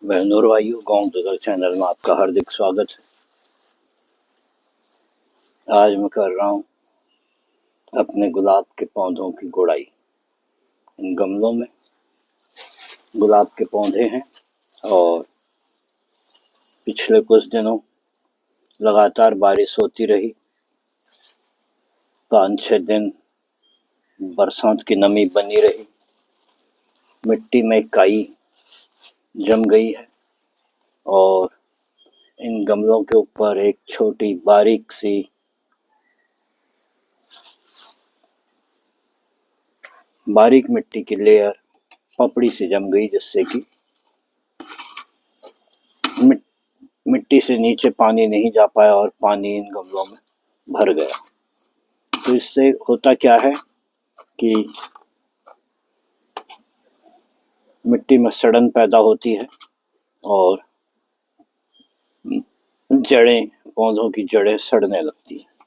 बहनों और भाइयों, गांव दुदल चैनल में आपका हार्दिक स्वागत है। आज मैं कर रहा हूँ अपने गुलाब के पौधों की गुड़ाई। इन गमलों में गुलाब के पौधे हैं और पिछले कुछ दिनों लगातार बारिश होती रही। 5-6 दिन बरसात की नमी बनी रही। मिट्टी में काई जम गई है और इन गमलों के ऊपर एक छोटी बारीक सी बारीक मिट्टी की लेयर पपड़ी से जम गई, जिससे कि मिट्टी से नीचे पानी नहीं जा पाया और पानी इन गमलों में भर गया। तो इससे होता क्या है कि मिट्टी में सड़न पैदा होती है और जड़ें, पौधों की जड़ें सड़ने लगती हैं।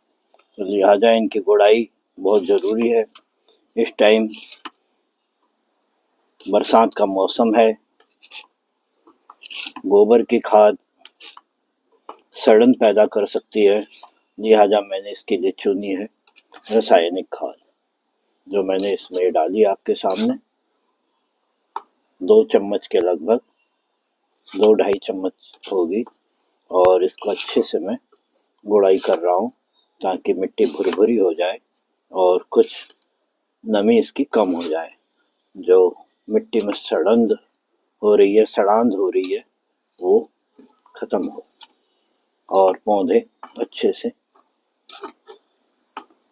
तो लिहाजा इनकी गुड़ाई बहुत ज़रूरी है। इस टाइम बरसात का मौसम है। गोबर की खाद सड़न पैदा कर सकती है, लिहाजा मैंने इसके लिए चुनी है रासायनिक खाद, जो मैंने इसमें डाली आपके सामने। 2 चम्मच के लगभग, 2-2.5 चम्मच होगी और इसको अच्छे से मैं गुड़ाई कर रहा हूँ ताकि मिट्टी भुरभुरी हो जाए और कुछ नमी इसकी कम हो जाए। जो मिट्टी में सड़ांध हो रही है वो खत्म हो और पौधे अच्छे से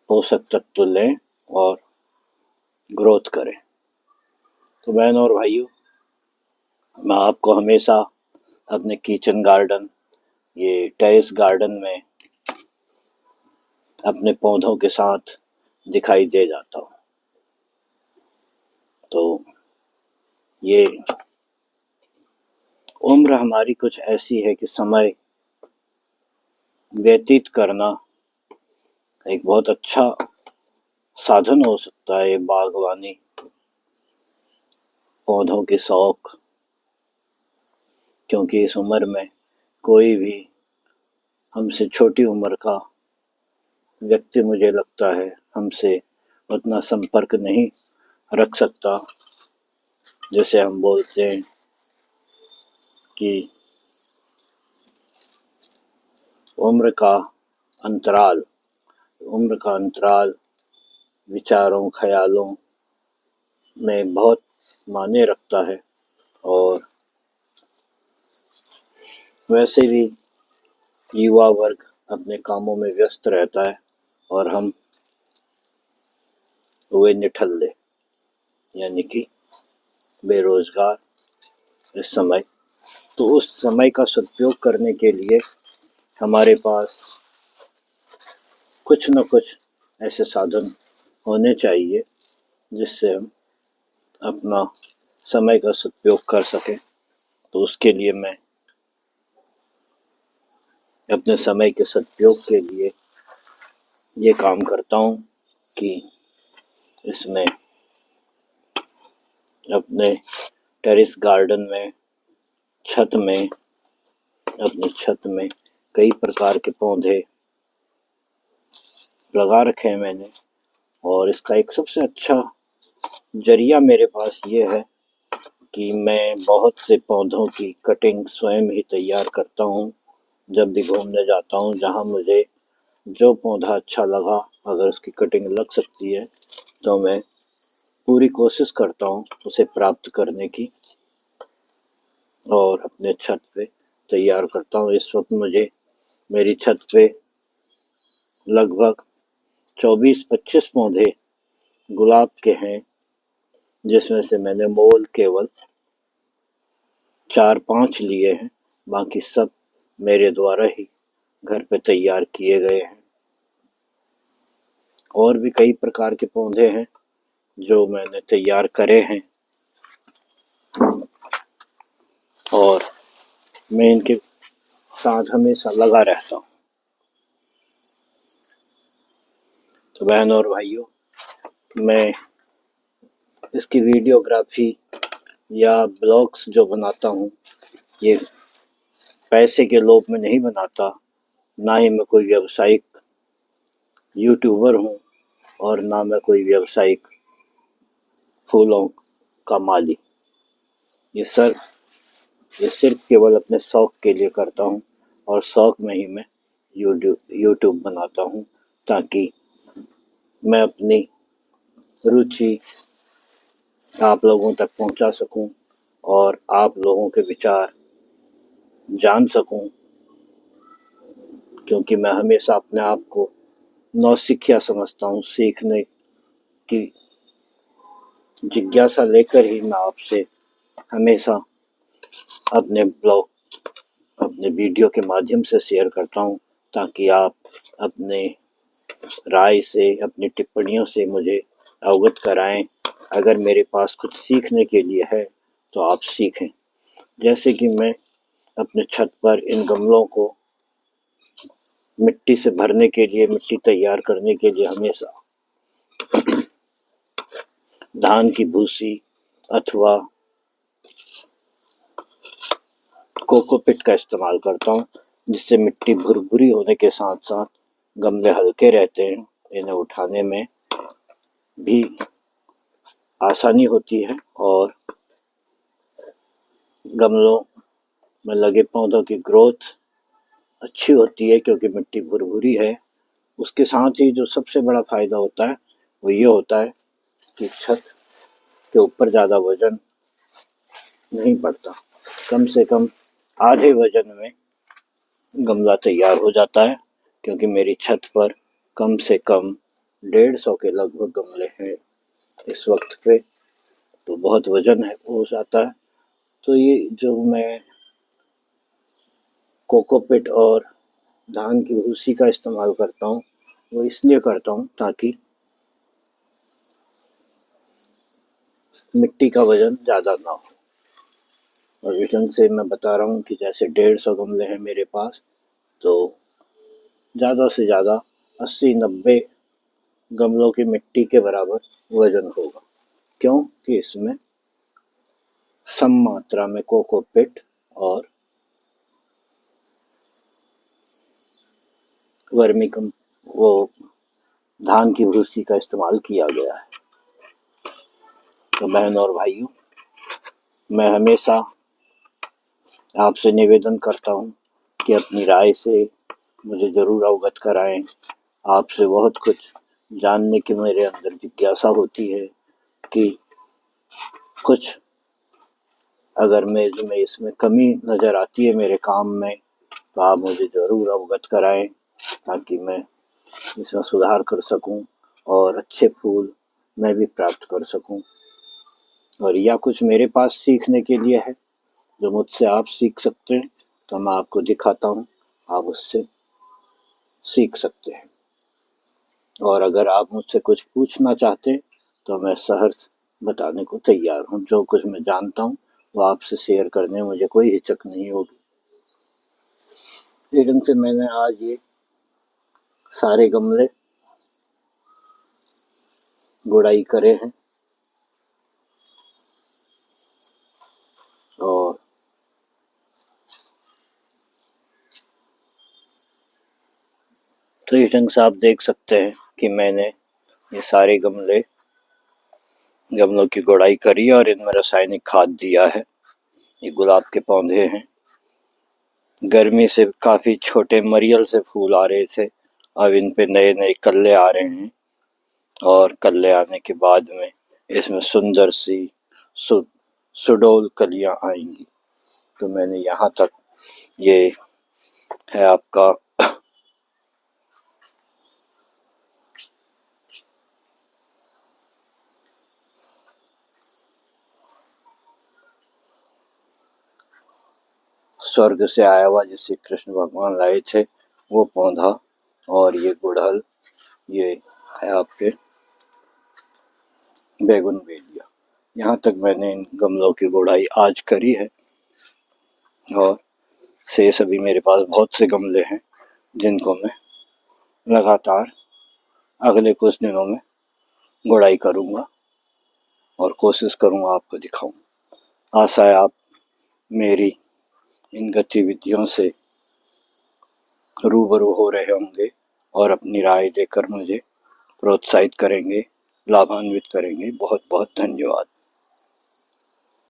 पोषक तत्व लें और ग्रोथ करें। तो बहनों और भाइयों, मैं आपको हमेशा अपने किचन गार्डन, ये टेरेस गार्डन में अपने पौधों के साथ दिखाई दे जाता हूँ। तो ये उम्र हमारी कुछ ऐसी है कि समय व्यतीत करना एक बहुत अच्छा साधन हो सकता है। बागवानी, पौधों के शौक, क्योंकि इस उम्र में कोई भी हमसे छोटी उम्र का व्यक्ति, मुझे लगता है, हमसे उतना संपर्क नहीं रख सकता। जैसे हम बोलते हैं कि अंतराल उम्र का अंतराल विचारों, ख्यालों में बहुत मायने रखता है। और वैसे भी युवा वर्ग अपने कामों में व्यस्त रहता है और हम हुए निठल्ले, यानी कि बेरोजगार इस समय। तो उस समय का सदुपयोग करने के लिए हमारे पास कुछ न कुछ ऐसे साधन होने चाहिए जिससे हम अपना समय का सदुपयोग कर सकें। तो उसके लिए मैं अपने समय के सदुपयोग के लिए ये काम करता हूँ कि इसमें अपने टेरेस गार्डन में, अपनी छत में कई प्रकार के पौधे लगा रखे हैं मैंने। और इसका एक सबसे अच्छा जरिया मेरे पास ये है कि मैं बहुत से पौधों की कटिंग स्वयं ही तैयार करता हूँ। जब भी घूमने जाता हूँ, जहाँ मुझे जो पौधा अच्छा लगा, अगर उसकी कटिंग लग सकती है तो मैं पूरी कोशिश करता हूँ उसे प्राप्त करने की और अपने छत पे तैयार करता हूँ। इस वक्त मुझे मेरी छत पे लगभग 24-25 पौधे गुलाब के हैं, जिसमें से मैंने मोल केवल 4-5 लिए हैं। बाकी सब मेरे द्वारा ही घर पे तैयार किए गए हैं। और भी कई प्रकार के पौधे हैं जो मैंने तैयार करे हैं और मैं इनके साथ हमेशा लगा रहता हूँ। तो बहनों और भाइयों, मैं इसकी वीडियोग्राफी या ब्लॉग्स जो बनाता हूँ ये पैसे के लोभ में नहीं बनाता, ना ही मैं कोई व्यावसायिक यूट्यूबर हूँ और ना मैं कोई व्यावसायिक फूलों का माली। ये सर ये सिर्फ केवल अपने शौक के लिए करता हूँ और शौक में ही मैं यूट्यूब बनाता हूँ, ताकि मैं अपनी रुचि आप लोगों तक पहुंचा सकूं और आप लोगों के विचार जान सकूं, क्योंकि मैं हमेशा अपने आप को नौसिखिया समझता हूँ। सीखने की जिज्ञासा लेकर ही मैं आपसे हमेशा अपने ब्लॉग अपने वीडियो के माध्यम से शेयर करता हूँ, ताकि आप अपने राय से अपनी टिप्पणियों से मुझे अवगत कराएं। अगर मेरे पास कुछ सीखने के लिए है तो आप सीखें। जैसे कि मैं अपने छत पर इन गमलों को मिट्टी से भरने के लिए, मिट्टी तैयार करने के लिए हमेशा धान की भूसी अथवा कोकोपीट का इस्तेमाल करता हूँ, जिससे मिट्टी भुरभुरी होने के साथ साथ गमले हल्के रहते हैं। इन्हें उठाने में भी आसानी होती है और गमलों में लगे पौधों की ग्रोथ अच्छी होती है, क्योंकि मिट्टी भुरभुरी है। उसके साथ ही जो सबसे बड़ा फायदा होता है वो ये होता है कि छत के ऊपर ज़्यादा वजन नहीं पड़ता। कम से कम आधे वजन में गमला तैयार हो जाता है, क्योंकि मेरी छत पर कम से कम 150 के लगभग गमले हैं इस वक्त पे, तो बहुत वजन है हो जाता है। तो ये जो मैं कोकोपीट और धान की भूसी का इस्तेमाल करता हूँ वो इसलिए करता हूँ ताकि मिट्टी का वजन ज़्यादा ना हो। और इस ढंग से मैं बता रहा हूँ कि जैसे 150 गमले हैं मेरे पास, तो ज़्यादा से ज़्यादा 80-90 गमलों की मिट्टी के बराबर वजन होगा, क्योंकि इसमें सम मात्रा में कोकोपीट और वर्मी कम वो धान की भूसी का इस्तेमाल किया गया है। तो बहन और भाइयों, मैं हमेशा आपसे निवेदन करता हूँ कि अपनी राय से मुझे ज़रूर अवगत कराएं। आपसे बहुत कुछ जानने की मेरे अंदर जिज्ञासा होती है कि कुछ अगर में इसमें कमी नज़र आती है मेरे काम में, तो आप मुझे ज़रूर अवगत कराएं, ताकि मैं इसमें सुधार कर सकूं और अच्छे फूल मैं भी प्राप्त कर सकूं। और या कुछ मेरे पास सीखने के लिए है जो मुझसे आप सीख सकते हैं, तो मैं आपको दिखाता हूँ, आप उससे सीख सकते हैं। और अगर आप मुझसे कुछ पूछना चाहते हैं तो मैं सहर्ष बताने को तैयार हूँ। जो कुछ मैं जानता हूँ वो आपसे शेयर करने में मुझे कोई हिचक नहीं होगी। लेकिन से मैंने आज ये सारे गमले गुड़ाई करे हैं और तो इस ढंग से आप देख सकते हैं कि मैंने ये सारे गमलों की गुड़ाई करी और इनमें रासायनिक खाद दिया है। ये गुलाब के पौधे हैं, गर्मी से काफ़ी छोटे मरियल से फूल आ रहे थे, अब इन पे नए नए कल्ले आ रहे हैं और कल्ले आने के बाद में इसमें सुंदर सी सुडोल कलियां आएंगी। तो मैंने यहाँ तक, ये है आपका स्वर्ग से आया हुआ जिसे कृष्ण भगवान लाए थे वो पौधा, और ये गुड़हल, ये है आपके बैगन बेलिया। यहाँ तक मैंने इन गमलों की गुड़ाई आज करी है और शेष अभी मेरे पास बहुत से गमले हैं जिनको मैं लगातार अगले कुछ दिनों में गुड़ाई करूँगा और कोशिश करूँगा आपको दिखाऊँ। आशा है आप मेरी इन गतिविधियों से रूबरू हो रहे होंगे और अपनी राय देकर मुझे प्रोत्साहित करेंगे, लाभान्वित करेंगे। बहुत बहुत धन्यवाद।